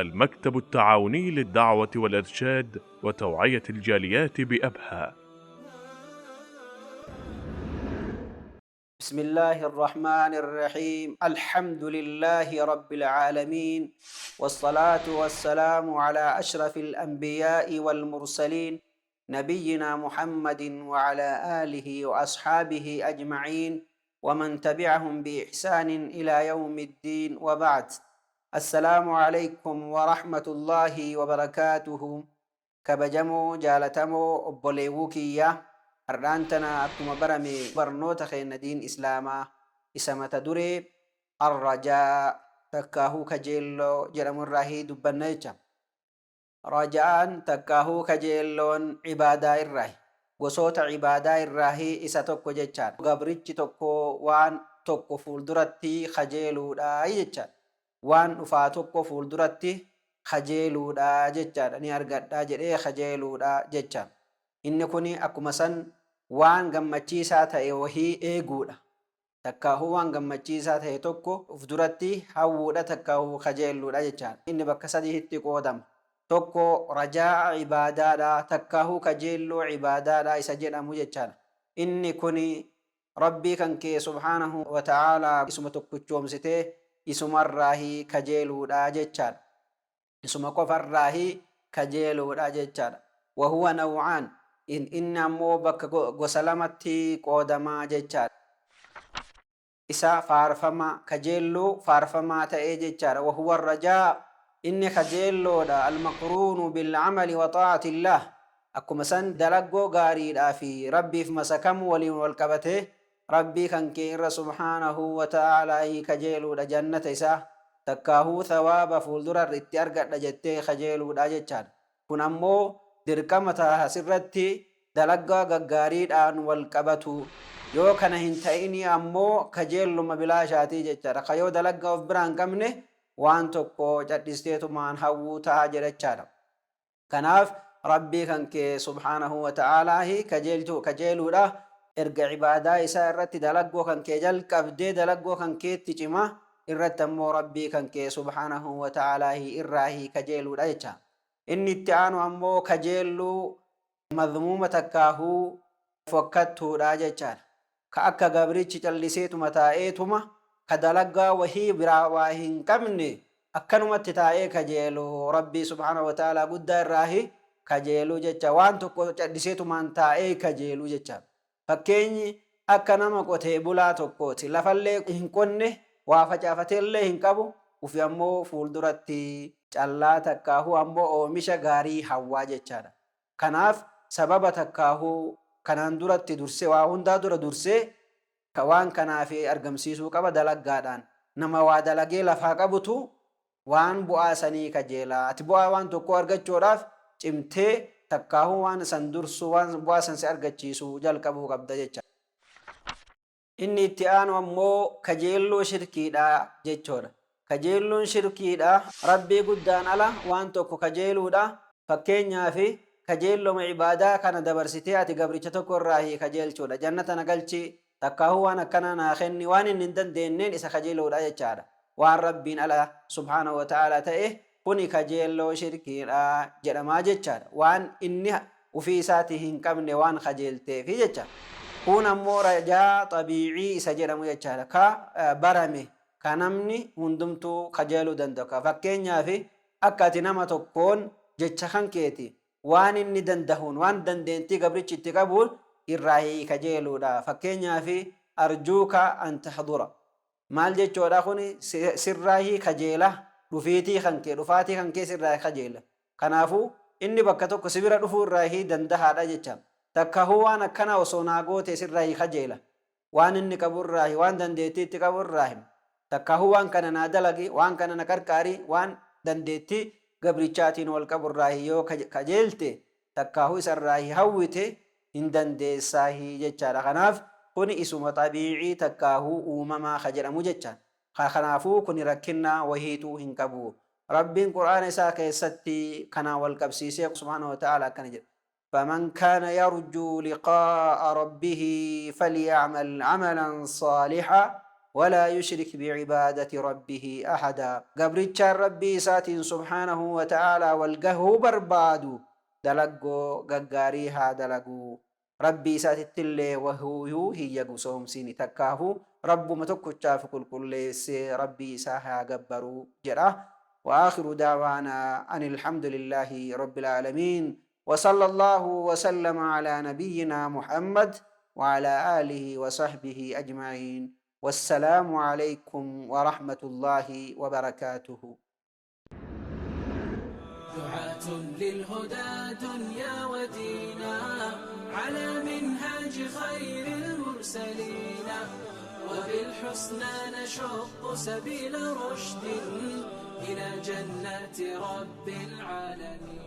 المكتب التعاوني للدعوة والإرشاد وتوعية الجاليات بأبها. بسم الله الرحمن الرحيم. الحمد لله رب العالمين، والصلاة والسلام على أشرف الأنبياء والمرسلين، نبينا محمد وعلى آله وأصحابه أجمعين ومن تبعهم بإحسان إلى يوم الدين، وبعد. السلام عليكم ورحمة الله وبركاته. كبجمو جالتمو أبوليوكية الرانتنا أكما برمي برنوتا خين دين إسلاما إسامة دري الرجاء تكاهو كجيلو جرم الرهي دبنيجا. رجاء تكاهو كجيلون عبادة الرهي وصوت عبادة الرهي إسا توكو جيشان غبريتش توكو وان توكو فولدرتي خجيلو دا يجيشان وان ufaa tokko fuulduratti kajeeluudha jechaadha. Ni argadhaa jedhee kajeeluudha jecha. Inni kuni akkuma san waan gammachiisaa ta'e wahii eeguudha. Takkaahuu waan gammachiisaa ta'e tokko uf duratti hawwuudha, takkaahuu kajeeluudha jechaadha. Inni bakka sadiitti qoodama. Tokko rajaa ibaadaadha, takkaahuu kajeelloo ibaadaadha isa jedhamu jechaadha. Inni kuni rabbii kan kee subhaanahu wa ta'aalaa isuma tokkichoomsitee isumarraahi kajeeluudha jechaadha. Isuma qofarraahi kajeeluudha jechaadha. Wahuwa naw'aan, inni ammoo bakka gosa lamatti qoodamaa jechaadha. Isa faarfama kajeelluu faarfamaa ta'ee jechaadha. Wahuwa rajaa, inni kajeelloodha almaqruunu bilcamali wa xaacatillah. Akkuma san dalaggoo gaariidhaa fi rabbiif masakamu waliin wal qabatee rabbii kan kee irra subhaanahu wa ta'aalaa kajeeluudha jannata isaa takkaahuu thawaaba fuuldura itti argadha jettee kajeeluudha jechaadha. Kun ammoo dirqama ta'a sirratti dalaggaa gaggaariidhaan wal qabatu. Yoo kana hin ta'ini ammoo kajeelluma bilaashaatii jechaadha. Kayoo dalaggaa of biraan qabne waan tokko cadhisteetumaan hawwuu ta'a jechaadha. Kanaaf rabbii kan kee subhaanahu wa ta'aalaa kajeeluudha. Erga ibaadaa isaa irratti dalaggoo kan kee jalqabdee dalaggoo kan keetti cima irratti ammoo rabbii kan kee subhaanahu wa ta'aalaa irraahi kajeeluudha jecha. Inni itti aanu ammoo kajeelluu madhmuuma takkaahuu fokkattuudha jechaadha. Ka akka gabrichi calliseetuma taa'eetuma ka dalaggaa wahii biraa waa hin qabne akkanumatti taa'ee kajeelu rabbii subhaanahu wa ta'aalaa guddaa irraahi kajeeluu jecha. Waan tokko calliseetumaan taa'ee kajeeluu jecha. Fakkeenyi akka nama qotee bulaa tokkooti. Lafallee hin qonne waa facaafateellee hin qabu. Ufi ammoo fuulduratti callaa takkaahuu ammoo oomisha gaarii hawwaa jechaadha. Kanaaf sababa takkaahuu kanaan duratti dursee waa hundaa dura dursee waan kanaaf argamsiisuu qaba dalaggaadhaan. Nama waa dalagee lafaa qabutu waan bu'aa sanii kajeela. Ati bu'aa waan tokko argachuudhaaf cimtee takkaahuu waan san dursu waan bu'aa san si argachiisu jalqabuu qabda jecha. Inni itti aanu ammoo kajeelloo shirkiidha jechuudha. Kajeelloon shirkiidha. Rabbii guddaan ala waan tokko kajeeluudha. Fakkeenyaaf kajeelloma ibaadaa kana dabarsitee ati gabricha tokko irraahi kajeelchuudha. Jannata na galchi takkaahuu waan akkana naa kenni waan inni hin dandeenyeen isa kajeeluudha jechaadha. Waan rabbiin ala subhaanahu wa ta'aalaa ta'e kuni kajeelloo shirkiidha jedhamaa jechaadha. Waan inni ufii isaatii hin qabne waan kajeelteefi jecha. Kun ammoo rajaa xabiicii isa jedhamu jechaadha. Ka barame ka namni hundumtuu kajeeluu danda'u. Fakkeenyaaf akka ati nama tokkoon jecha kan keeti waan inni dandahuun waan dandeettii gabrichi itti qabuun irraahi kajeeluudha. Fakkeenyaaf arjuuka an tahdura. Maal jechuudha kuni sirraahi kajeela. Dhufaatii kan kee sirraa kajeela. Kanaafuu inni bakka tokko si bira dhufuu irraahi dandahaadha jecha. Takkaahuu waan akkana osoo naa goote sirraahi kajeela. Waan inni qabu irraahi waan dandeettii itti qabu irraahi. Takkaahuu waan kana naa dalagi, waan kana na qarqaari, waan dandeettii gabrichaatiin wal qabu irraahi yoo kajeelte takkaahuu isarraahi hawwite hin dandeessaahi jechaadha. Kanaaf kuni isuma xabiicii takkaahuu uumamaa ka jedhamu jechaadha. Kanaafuu kun rakkinna wahiituu hin qabu. Rabbiin Qur'aana isaa keessatti kana wal qabsiisee subhaanahu wa ta'aalaa akkana jedha. فمن كان يرجو لقاء ربه فليعمل عملا صالحا ولا يشرك بعبادة ربه أحدا. قبرتش ربي سات سبحانه وتعالى والقهو بربادو دلقو ققاريها دلقو ربي سات التلي وهو هي قصوم سيني تكاهو رب متكو تشاف كل سي ربي ساها قبرو جراه. وآخر دعوانا أن الحمد لله رب العالمين، وصلى الله وسلم على نبينا محمد وعلى آله وصحبه أجمعين. والسلام عليكم ورحمة الله وبركاته. دعاة للهدى دنيا ودينا على منهاج خير المرسلين، وبالحسنى نشق سبيل رشد إلى جنات رب العالمين.